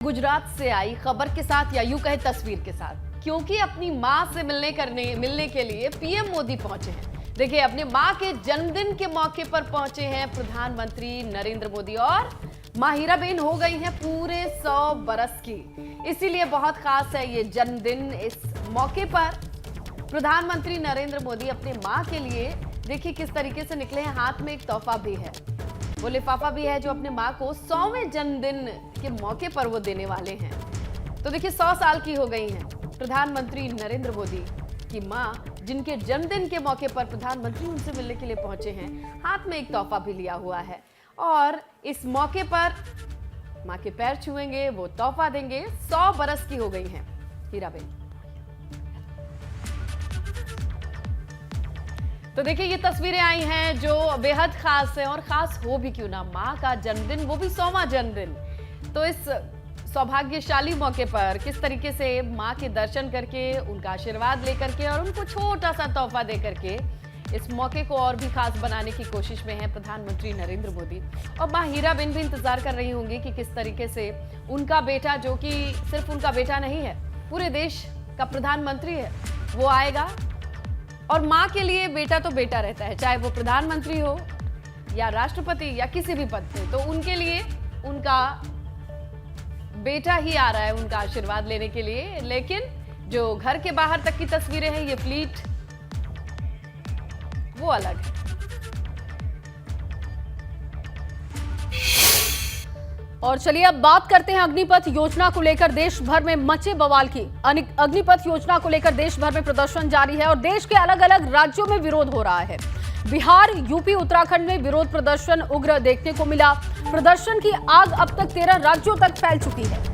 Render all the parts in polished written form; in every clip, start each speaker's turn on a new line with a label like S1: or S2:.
S1: गुजरात से आई खबर के साथ या यूं कहे तस्वीर के साथ, क्योंकि अपनी मां से मिलने के लिए पीएम मोदी पहुंचे हैं। देखिए, अपने मां के जन्मदिन के मौके पर पहुंचे हैं प्रधानमंत्री नरेंद्र मोदी और मां हीराबेन हो गई हैं पूरे 100 बरस की। इसीलिए बहुत खास है ये जन्मदिन। इस मौके पर प्रधानमंत्री नरेंद्र मोदी अपने मां के लिए देखिए किस तरीके से निकले हैं। हाथ में एक तोहफा भी है, वो लिफाफा भी है जो अपने मां को 100वें जन्मदिन के मौके पर वो देने वाले हैं। तो देखिए 100 साल की हो गई हैं प्रधानमंत्री नरेंद्र मोदी की मां, जिनके जन्मदिन के मौके पर प्रधानमंत्री उनसे मिलने के लिए पहुंचे हैं। हाथ में एक तोहफा भी लिया हुआ है और इस मौके पर मां के पैर छुएंगे, वो तोहफा देंगे। 100 बरस की हो गई हैं हीराबेन। तो देखिए ये तस्वीरें आई हैं जो बेहद खास है, और खास हो भी क्यों ना, मां का जन्मदिन, वो भी 100वां जन्मदिन। तो इस सौभाग्यशाली मौके पर किस तरीके से मां के दर्शन करके, उनका आशीर्वाद लेकर के और उनको छोटा सा तोहफा दे करके इस मौके को और भी खास बनाने की कोशिश में है प्रधानमंत्री नरेंद्र मोदी। और मां हीराबेन भी इंतजार कर रही होंगी कि किस तरीके से उनका बेटा, जो कि सिर्फ उनका बेटा नहीं है, पूरे देश का प्रधानमंत्री है, वो आएगा। और मां के लिए बेटा तो बेटा रहता है, चाहे वो प्रधानमंत्री हो या राष्ट्रपति या किसी भी पद पे। तो उनके लिए उनका बेटा ही आ रहा है उनका आशीर्वाद लेने के लिए। लेकिन जो घर के बाहर तक की तस्वीरें हैं, ये फ्लीट, वो अलग है।
S2: और चलिए अब बात करते हैं अग्निपथ योजना को लेकर देश भर में मचे बवाल की। अग्निपथ योजना को लेकर देश भर में प्रदर्शन जारी है और देश के अलग अलग राज्यों में विरोध हो रहा है। बिहार, यूपी, उत्तराखंड में विरोध प्रदर्शन उग्र देखने को मिला। प्रदर्शन की आग अब तक 13 राज्यों तक फैल चुकी है।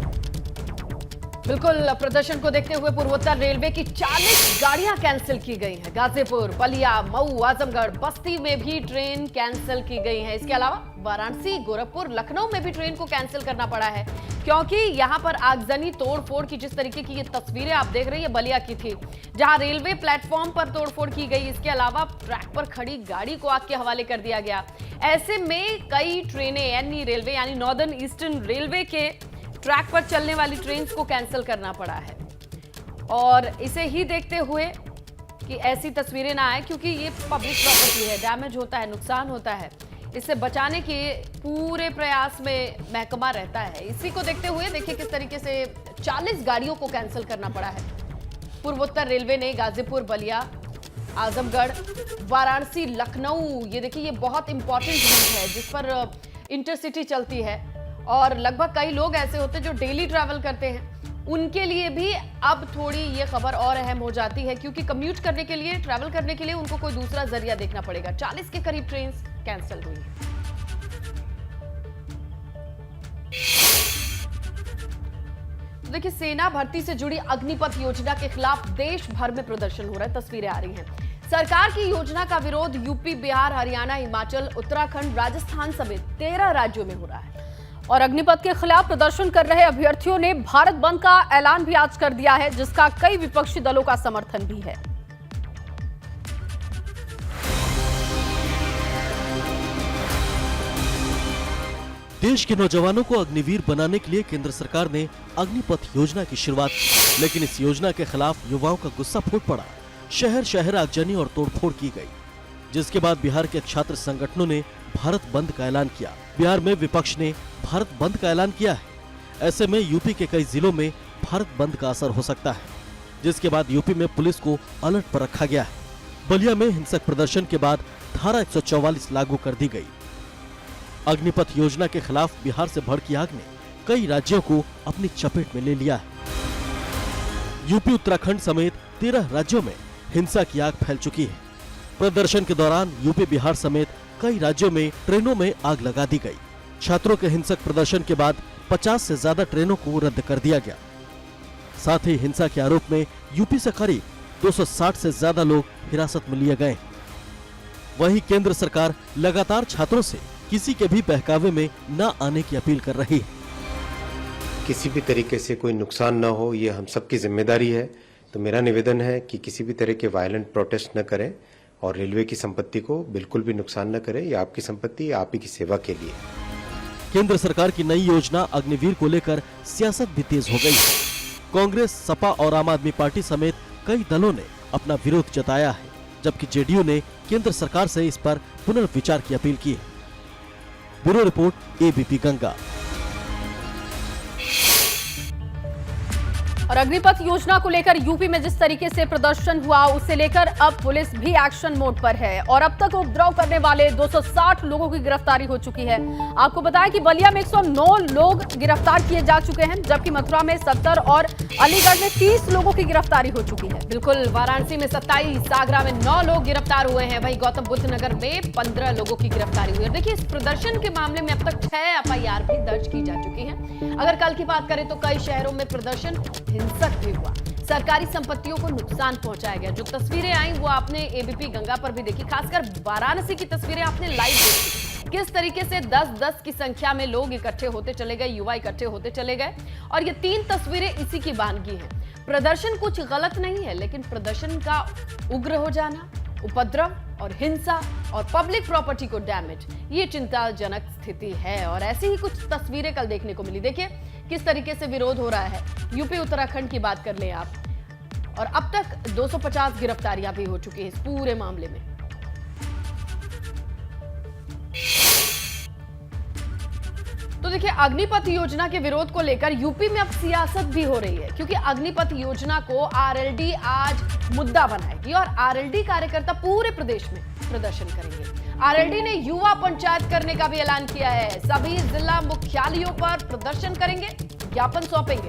S1: बिल्कुल, प्रदर्शन को देखते हुए पूर्वोत्तर रेलवे की 40 गाड़ियां कैंसिल की गई हैं। गाजीपुर, बलिया, मऊ, आजमगढ़, बस्ती में भी ट्रेन कैंसिल की गई हैं। इसके अलावा वाराणसी, गोरखपुर, लखनऊ में भी ट्रेन को कैंसिल करना पड़ा है, क्योंकि यहां पर आगजनी, तोड़फोड़ की जिस तरीके की ये तस्वीरें आप देख रही है, बलिया की थी, जहां रेलवे प्लेटफॉर्म पर तोड़फोड़ की गई। इसके अलावा ट्रैक पर खड़ी गाड़ी को आग के हवाले कर दिया गया। ऐसे में कई ट्रेनें एनई रेलवे यानी नॉर्दर्न ईस्टर्न रेलवे के ट्रैक पर चलने वाली ट्रेन को कैंसिल करना पड़ा है। और इसे ही देखते हुए कि ऐसी तस्वीरें ना आए, क्योंकि ये पब्लिक प्रॉपर्टी है, डैमेज होता है, नुकसान होता है, इससे बचाने के पूरे प्रयास में महकमा रहता है। इसी को देखते हुए देखिए किस तरीके से 40 गाड़ियों को कैंसिल करना पड़ा है पूर्वोत्तर रेलवे ने। गाजीपुर, बलिया, आजमगढ़, वाराणसी, लखनऊ, ये देखिए ये बहुत इंपॉर्टेंट रूट है जिस पर इंटरसिटी चलती है और लगभग कई लोग ऐसे होते हैं जो डेली ट्रैवल करते हैं। उनके लिए भी अब थोड़ी ये खबर और अहम हो जाती है, क्योंकि कम्यूट करने के लिए, ट्रैवल करने के लिए उनको कोई दूसरा जरिया देखना पड़ेगा। 40 के करीब ट्रेन कैंसिल हुई है। तो देखिए, सेना भर्ती से जुड़ी अग्निपथ योजना के खिलाफ देश भर में प्रदर्शन हो रहा है। तस्वीरें आ रही हैं। सरकार की योजना का विरोध यूपी, बिहार, हरियाणा, हिमाचल, उत्तराखंड, राजस्थान समेत 13 राज्यों में हो रहा है।
S2: और अग्निपथ के खिलाफ प्रदर्शन कर रहे अभ्यर्थियों ने भारत बंद का ऐलान भी आज कर दिया है, जिसका कई विपक्षी दलों का समर्थन भी है।
S3: देश के नौजवानों को अग्निवीर बनाने के लिए केंद्र सरकार ने अग्निपथ योजना की शुरुआत की, लेकिन इस योजना के खिलाफ युवाओं का गुस्सा फूट पड़ा। शहर शहर आगजनी और तोड़फोड़ की गई, जिसके बाद बिहार के छात्र संगठनों ने भारत बंद का ऐलान किया। बिहार में विपक्ष ने भारत बंद का ऐलान किया है। ऐसे में यूपी के कई जिलों में भारत बंद का असर हो सकता है, जिसके बाद यूपी में पुलिस को अलर्ट पर रखा गया है। बलिया में हिंसक प्रदर्शन के बाद धारा 144 लागू कर दी गई। अग्निपथ योजना के खिलाफ बिहार से भड़की आग ने कई राज्यों को अपनी चपेट में ले लिया है। यूपी, उत्तराखंड समेत 13 राज्यों में हिंसा की आग फैल चुकी है। प्रदर्शन के दौरान यूपी, बिहार समेत कई राज्यों में ट्रेनों में आग लगा दी गई। छात्रों के हिंसक प्रदर्शन के बाद 50 से ज्यादा ट्रेनों को रद्द कर दिया गया। साथ ही हिंसा के आरोप में यूपी से करीब 260 से ज्यादा लोग हिरासत में लिए गए। वहीं केंद्र सरकार लगातार छात्रों से किसी के भी बहकावे में न आने की अपील कर रही है।
S4: किसी भी तरीके से कोई नुकसान न हो, ये हम सबकी जिम्मेदारी है। तो मेरा निवेदन है कि किसी भी तरह के वायलेंट प्रोटेस्ट न करें और रेलवे की संपत्ति को बिल्कुल भी नुकसान न करें। ये आपकी संपत्ति, आप ही की सेवा के लिए।
S3: केंद्र सरकार की नई योजना अग्निवीर को लेकर सियासत भी तेज हो गई है। कांग्रेस, सपा और आम आदमी पार्टी समेत कई दलों ने अपना विरोध जताया है, जबकि जेडीयू ने केंद्र सरकार से इस पर पुनर्विचार की अपील की है। Bureau report, ABP Ganga.
S2: और अग्निपथ योजना को लेकर यूपी में जिस तरीके से प्रदर्शन हुआ, उसे लेकर अब पुलिस भी एक्शन मोड पर है और अब तक उपद्रव करने वाले 260 लोगों की गिरफ्तारी हो चुकी है। आपको बताएं कि बलिया में 109 लोग गिरफ्तार किए जा चुके हैं, जबकि मथुरा में 70 और अलीगढ़ में 30 लोगों की गिरफ्तारी हो चुकी है।
S1: बिल्कुल, वाराणसी में 27, आगरा में 9 लोग गिरफ्तार हुए हैं। वहीं गौतम बुद्ध नगर में 15 लोगों की गिरफ्तारी हुई है। देखिए, इस प्रदर्शन के मामले में अब तक 6 एफआईआर भी दर्ज की जा चुकी है। अगर कल की बात करें तो कई शहरों में प्रदर्शन हिंसक भी हुआ, सरकारी संपत्तियों को नुकसान पहुंचाया गया। जो तस्वीरें आई वो आपने एबीपी गंगा पर भी देखी, खासकर वाराणसी की तस्वीरें आपने लाइव देखी। किस तरीके से 10-10 की संख्या में लोग इकट्ठे होते चले गए, युवा इकट्ठे होते चले गए। और ये 3 तस्वीरें इसी की वानगी हैं। प्रदर्शन कुछ गलत नहीं है, लेकिन प्रदर्शन का उग्र हो जाना, उपद्रव और हिंसा और पब्लिक प्रॉपर्टी को डैमेज, ये चिंताजनक स्थिति है। और ऐसी ही कुछ तस्वीरें कल देखने को मिली। देखिए किस तरीके से विरोध हो रहा है। यूपी उत्तराखंड की बात कर लें आप, और अब तक 250 गिरफ्तारियां भी हो चुकी है इस पूरे मामले में। तो देखिए, अग्निपथ योजना के विरोध को लेकर यूपी में अब सियासत भी हो रही है, क्योंकि अग्निपथ योजना को आरएलडी आज मुद्दा बनाएगी और आरएलडी कार्यकर्ता पूरे प्रदेश में प्रदर्शन करेंगे। आरएलडी ने युवा पंचायत करने का भी ऐलान किया है। सभी जिला मुख्यालयों पर प्रदर्शन करेंगे, ज्ञापन सौंपेंगे।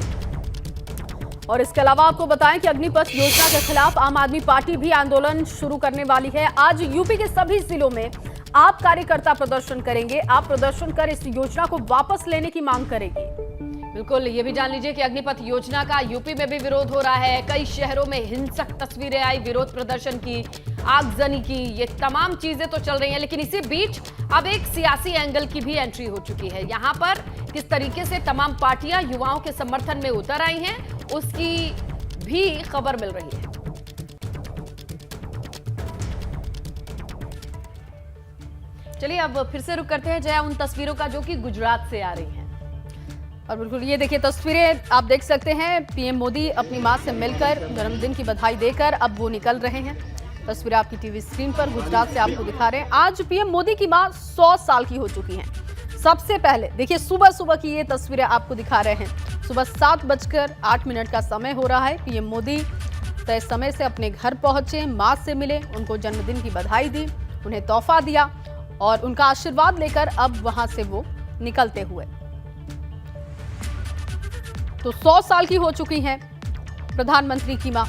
S2: और इसके अलावा आपको बताएं कि अग्निपथ योजना के खिलाफ आम आदमी पार्टी भी आंदोलन शुरू करने वाली है। आज यूपी के सभी जिलों में आप कार्यकर्ता प्रदर्शन करेंगे। आप प्रदर्शन कर इस योजना को वापस लेने की मांग करेंगे।
S1: बिल्कुल, ये भी जान लीजिए कि अग्निपथ योजना का यूपी में भी विरोध हो रहा है। कई शहरों में हिंसक तस्वीरें आई, विरोध प्रदर्शन की, आगजनी की, ये तमाम चीजें तो चल रही हैं। लेकिन इसी बीच अब एक सियासी एंगल की भी एंट्री हो चुकी है। यहाँ पर किस तरीके से तमाम पार्टियां युवाओं के समर्थन में उतर आई हैं, उसकी भी खबर मिल रही है। चलिए अब फिर से रुक करते हैं जया उन तस्वीरों का जो कि गुजरात से आ रही हैं।
S2: और बिल्कुल ये देखिए तस्वीरें आप देख सकते हैं। पीएम मोदी अपनी मां से मिलकर जन्मदिन की बधाई देकर अब वो निकल रहे हैं। तस्वीरें आपकी टीवी स्क्रीन पर गुजरात से आपको दिखा रहे हैं। आज पीएम मोदी की मां 100 साल की हो चुकी हैं। सबसे पहले देखिए सुबह सुबह की ये तस्वीरें आपको दिखा रहे हैं। सुबह 7:08 का समय हो रहा है। पीएम मोदी तय समय से अपने घर पहुंचे, मां से मिले, उनको जन्मदिन की बधाई दी, उन्हें तोहफा दिया और उनका आशीर्वाद लेकर अब वहां से वो निकलते हुए। तो 100 साल की हो चुकी हैं प्रधानमंत्री की मां।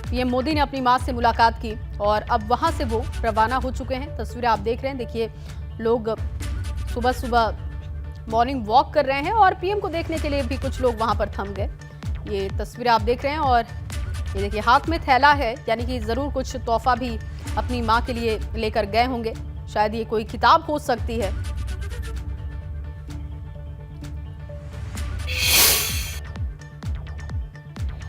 S2: पीएम मोदी ने अपनी मां से मुलाकात की और अब वहां से वो रवाना हो चुके हैं। तस्वीरें आप देख रहे हैं। देखिए लोग सुबह सुबह मॉर्निंग वॉक कर रहे हैं और पीएम को देखने के लिए भी कुछ लोग वहां पर थम गए। ये तस्वीरें आप देख रहे हैं और ये देखिए हाथ में थैला है, यानी कि जरूर कुछ तोहफा भी अपनी मां के लिए लेकर गए होंगे। शायद ये कोई किताब हो सकती है।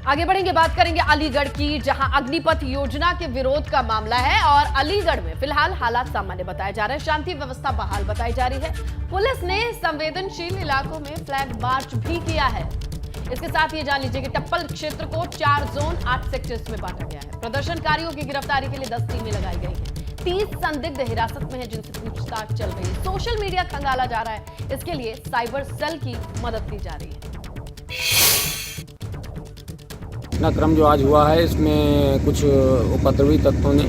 S1: आगे बढ़ेंगे, बात करेंगे अलीगढ़ की, जहां अग्निपथ योजना के विरोध का मामला है और अलीगढ़ में फिलहाल हालात सामान्य बताए जा रहे हैं। शांति व्यवस्था बहाल बताई जा रही है। पुलिस ने संवेदनशील इलाकों में फ्लैग मार्च भी किया है। इसके साथ ये जान लीजिए कि टप्पल क्षेत्र को 4 जोन 8 सेक्टर्स में बांटा गया है। प्रदर्शनकारियों की गिरफ्तारी के लिए 10 टीमें लगाई गई हैं। 30 संदिग्ध हिरासत में है जिनसे पूछताछ चल रही है। सोशल मीडिया खंगाला जा रहा है, इसके लिए साइबर सेल की मदद ली जा रही है।
S5: घटनाक्रम जो आज हुआ है इसमें कुछ उपद्रवी तत्वों ने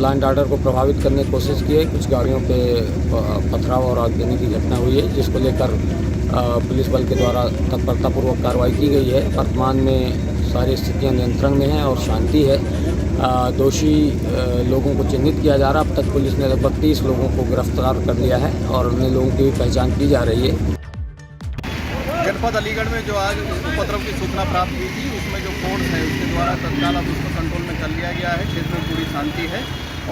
S5: लॉ एंड ऑर्डर को प्रभावित करने की कोशिश की है। कुछ गाड़ियों पे पथराव और आगजनी की घटना हुई है, जिसको लेकर पुलिस बल के द्वारा तत्परतापूर्वक कार्रवाई की गई है। वर्तमान में सारी स्थितियां नियंत्रण में हैं और शांति है। दोषी लोगों को चिन्हित किया जा रहा है। अब तक पुलिस ने लगभग 30 लोगों को गिरफ्तार कर लिया है और अन्य लोगों की भी पहचान की जा रही है।
S6: जनपद अलीगढ़ में जो आज उपद्रव की सूचना प्राप्त हुई थी, उसमें जो फोर्स है उसके द्वारा तत्काल अब उसको कंट्रोल में कर लिया गया है। क्षेत्र में पूरी शांति है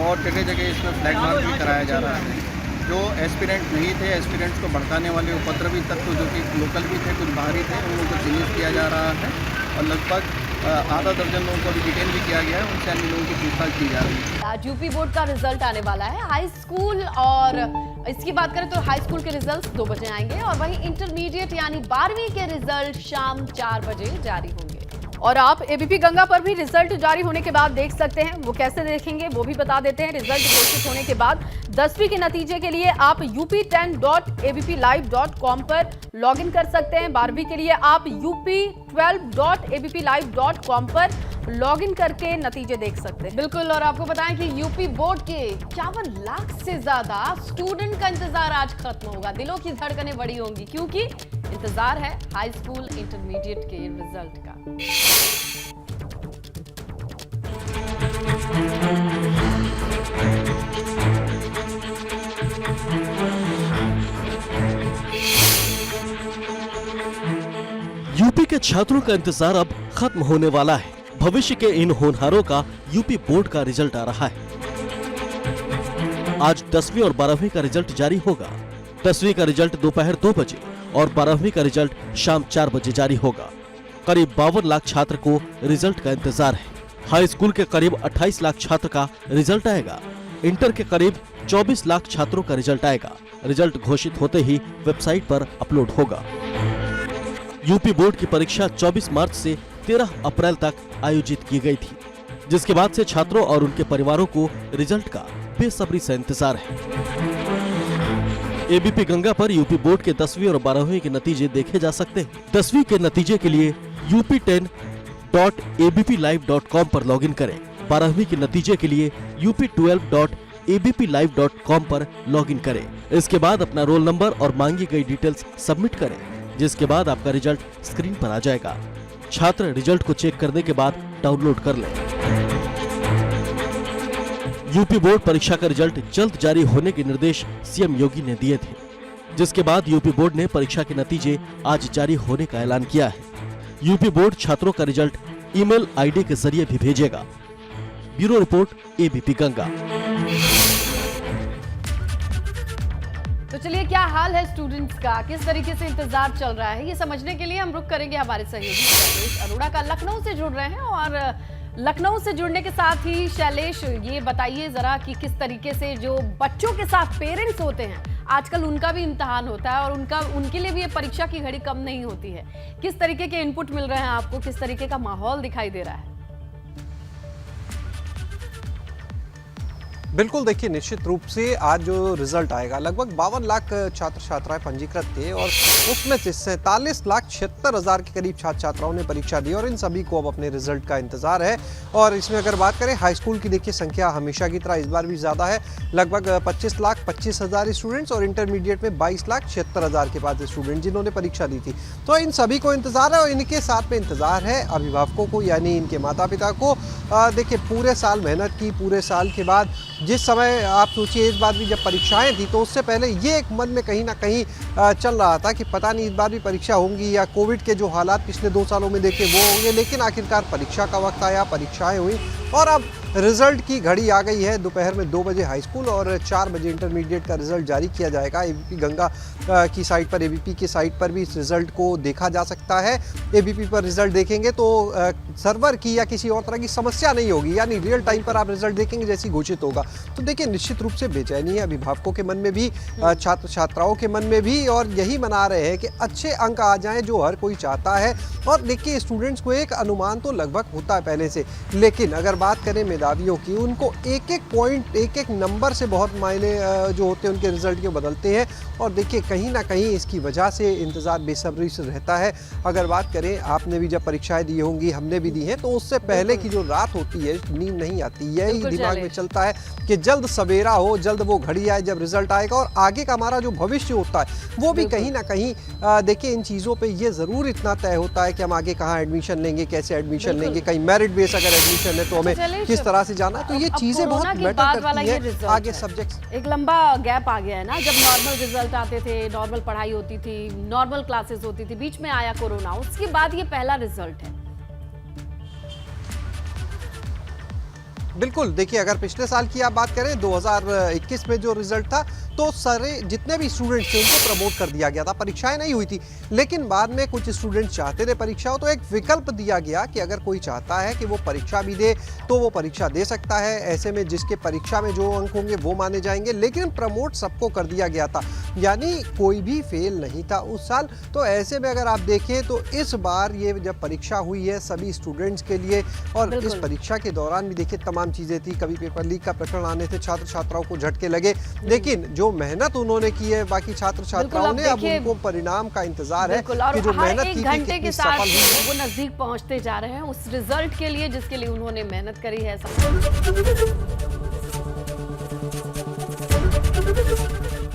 S6: और जगह जगह इसमें फ्लैग मार्च भी कराया जा रहा है। जो एस्पिरेंट नहीं थे, एस्पिरेंट्स को भड़काने वाले उपद्रवी तत्व जो कि लोकल भी थे, कुछ बाहरी थे, उन लोगों को चिन्हित किया जा रहा है और लगभग आधा दर्जन लोगों को भी डिटेन भी किया गया है। उनसे अन्य लोगों की पूछताछ की जा रही है।
S1: आज यूपी बोर्ड का रिजल्ट आने वाला है। हाई स्कूल और इसकी बात करें तो हाई स्कूल के रिजल्ट्स 2 बजे आएंगे और वहीं इंटरमीडिएट यानी 12वीं के रिजल्ट शाम 4 बजे जारी होंगे।
S2: और आप एबीपी गंगा पर भी रिजल्ट जारी होने के बाद देख सकते हैं। वो कैसे देखेंगे वो भी बता देते हैं। रिजल्ट घोषित होने के बाद 10वीं के नतीजे के लिए आप up10.abplive.com पर लॉगिन कर सकते हैं। 12वीं के लिए आप up12.abplive.com पर लॉगिन करके नतीजे देख सकते हैं।
S1: बिल्कुल, और आपको बताएं कि यूपी बोर्ड के 51 लाख से ज्यादा स्टूडेंट का इंतजार आज खत्म होगा। दिलों की धड़कनें बड़ी होंगी क्योंकि इंतजार है हाई स्कूल इंटरमीडिएट के रिजल्ट का।
S3: यूपी के छात्रों का इंतजार अब खत्म होने वाला है। भविष्य के इन होनहारों का यूपी बोर्ड का रिजल्ट आ रहा है। आज 10वीं और 12वीं का रिजल्ट जारी होगा। 10वीं का रिजल्ट दोपहर 2 बजे और 12वीं का रिजल्ट शाम 4 बजे जारी होगा। करीब 52 लाख छात्र को रिजल्ट का इंतजार है। हाई स्कूल के करीब 28 लाख छात्र का रिजल्ट आएगा। इंटर के करीब 24 लाख छात्रों का रिजल्ट आएगा। रिजल्ट घोषित होते ही वेबसाइट पर अपलोड होगा। यूपी बोर्ड की परीक्षा 24 मार्च से 13 अप्रैल तक आयोजित की गई थी, जिसके बाद से छात्रों और उनके परिवारों को रिजल्ट का बेसब्री से इंतजार है। एबीपी गंगा पर यूपी बोर्ड के 10वीं और 12वीं के नतीजे देखे जा सकते हैं। 10वीं के नतीजे के लिए up10.abplive.com पर लॉगिन करें। 12वीं के नतीजे के लिए up12.abplive.com पर लॉगिन करें। इसके बाद अपना रोल नंबर और मांगी गई डिटेल्स सबमिट करें, जिसके बाद आपका रिजल्ट स्क्रीन पर आ जाएगा। छात्र रिजल्ट को चेक करने के बाद डाउनलोड कर लें। यूपी बोर्ड परीक्षा का रिजल्ट जल्द जारी होने के निर्देश सीएम योगी ने दिए थे, जिसके बाद यूपी बोर्ड ने परीक्षा के नतीजे आज जारी होने का ऐलान किया है। यूपी बोर्ड छात्रों का रिजल्ट ईमेल आईडी के जरिए भी भेजेगा। Bureau report, ABP Ganga.
S1: तो चलिए, क्या हाल है स्टूडेंट्स का, किस तरीके से इंतजार चल रहा है, ये समझने के लिए हम रुक करेंगे हमारे सहयोगी शैलेश अरोड़ा का। लखनऊ से जुड़ रहे हैं और लखनऊ से जुड़ने के साथ ही शैलेश, ये बताइए जरा कि किस तरीके से जो बच्चों के साथ पेरेंट्स होते हैं, आजकल उनका भी इम्तिहान होता है और उनके लिए भी ये परीक्षा की घड़ी कम नहीं होती है। किस तरीके के इनपुट मिल रहे हैं आपको, किस तरीके का माहौल दिखाई दे रहा है?
S7: बिल्कुल, देखिए निश्चित रूप से आज जो रिजल्ट आएगा, लगभग 52 लाख छात्र छात्राएं पंजीकृत थे और उसमें से 47,76,000 के करीब छात्र छात्राओं ने परीक्षा दी और इन सभी को अब अपने रिजल्ट का इंतजार है। और इसमें अगर बात करें हाई स्कूल की, देखिए संख्या हमेशा की तरह इस बार भी ज़्यादा है, लगभग 25,25,000 स्टूडेंट्स और इंटरमीडिएट में 22,76,000 के पास स्टूडेंट जिन्होंने परीक्षा दी थी। तो इन सभी को इंतजार है और इनके साथ में इंतजार है अभिभावकों को, यानी इनके माता पिता को। देखिए पूरे साल मेहनत की, पूरे साल के बाद जिस समय आप सोचिए इस बार भी जब परीक्षाएं थी तो उससे पहले ये एक मन में कहीं ना कहीं चल रहा था कि पता नहीं इस बार भी परीक्षा होंगी या कोविड के जो हालात पिछले 2 सालों में देखे वो होंगे। लेकिन आखिरकार परीक्षा का वक्त आया, परीक्षाएं हुई और अब रिजल्ट की घड़ी आ गई है। दोपहर में 2 बजे हाई स्कूल और 4 बजे इंटरमीडिएट का रिजल्ट जारी किया जाएगा। एबीपी गंगा की साइट पर, एबीपी की साइट पर भी इस रिजल्ट को देखा जा सकता है। एबीपी पर रिजल्ट देखेंगे तो सर्वर की या किसी और तरह की समस्या नहीं होगी, यानी रियल टाइम पर आप रिजल्ट देखेंगे जैसी घोषित होगा। तो देखिए निश्चित रूप से बेचैनी है अभिभावकों के मन में भी, छात्र छात्राओं के मन में भी, और यही मना रहे हैं कि अच्छे अंक आ जाएं जो हर कोई चाहता है। और देखिए स्टूडेंट्स को एक अनुमान तो लगभग होता है पहले से, लेकिन अगर बात करें मेधावियों की, उनको एक एक पॉइंट, एक एक नंबर से बहुत मायने जो होते हैं उनके रिजल्ट के बदलते हैं। और देखिए कहीं ना कहीं इसकी वजह से इंतज़ार बेसब्री से रहता है। अगर बात करें, आपने भी जब परीक्षाएं दी होंगी, हमने भी दी हैं, तो उससे पहले की जो रात होती है नींद नहीं आती, यही दिमाग में चलता है कि जल्द सवेरा हो, जल्द वो घड़ी आए जब रिजल्ट आएगा। और आगे का हमारा जो भविष्य होता है वो भी कहीं ना कहीं देखिए इन चीज़ों पे ये ज़रूर इतना तय होता है कि हम आगे कहाँ एडमिशन लेंगे, कैसे एडमिशन लेंगे, कहीं मेरिट बेस अगर एडमिशन है तो हमें किस तरह से जाना। तो ये चीज़ें बहुत मैटर करती है आगे सब्जेक्ट्स।
S1: एक लंबा गैप आ गया है ना, जब नॉर्मल रिजल्ट आते थे, नॉर्मल पढ़ाई होती थी, नॉर्मल क्लासेस होती थी, बीच में आया कोरोना, उसके बाद ये पहला रिजल्ट है।
S7: बिल्कुल, देखिए अगर पिछले साल की आप बात करें 2021 में जो रिजल्ट था, तो सारे जितने भी स्टूडेंट्स थे उनको प्रमोट कर दिया गया था। परीक्षाएं नहीं हुई थी, लेकिन बाद में कुछ स्टूडेंट्स चाहते थे परीक्षा हो, तो एक विकल्प दिया गया कि अगर कोई चाहता है कि वो परीक्षा भी दे तो वो परीक्षा दे सकता है। ऐसे में जिसके परीक्षा में जो अंक होंगे वो माने जाएंगे, लेकिन प्रमोट सबको कर दिया गया था, यानी कोई भी फेल नहीं था उस साल। तो ऐसे में अगर आप देखें तो इस बार ये जब परीक्षा हुई है सभी स्टूडेंट्स के लिए, और इस परीक्षा के दौरान भी देखिए तमाम चीज़ें थी, कभी पेपर लीक का प्रकरण आने से छात्र छात्राओं को झटके लगे, लेकिन जो मेहनत उन्होंने की है बाकी छात्र छात्राओं ने, अब उनको परिणाम का इंतजार है कि जो मेहनत की थी कितनी सफल हुई।
S1: वो नजदीक पहुंचते जा रहे हैं उस रिजल्ट के लिए जिसके लिए उन्होंने मेहनत करी है।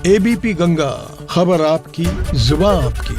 S8: एबीपी गंगा, खबर आपकी, जुबान आपकी।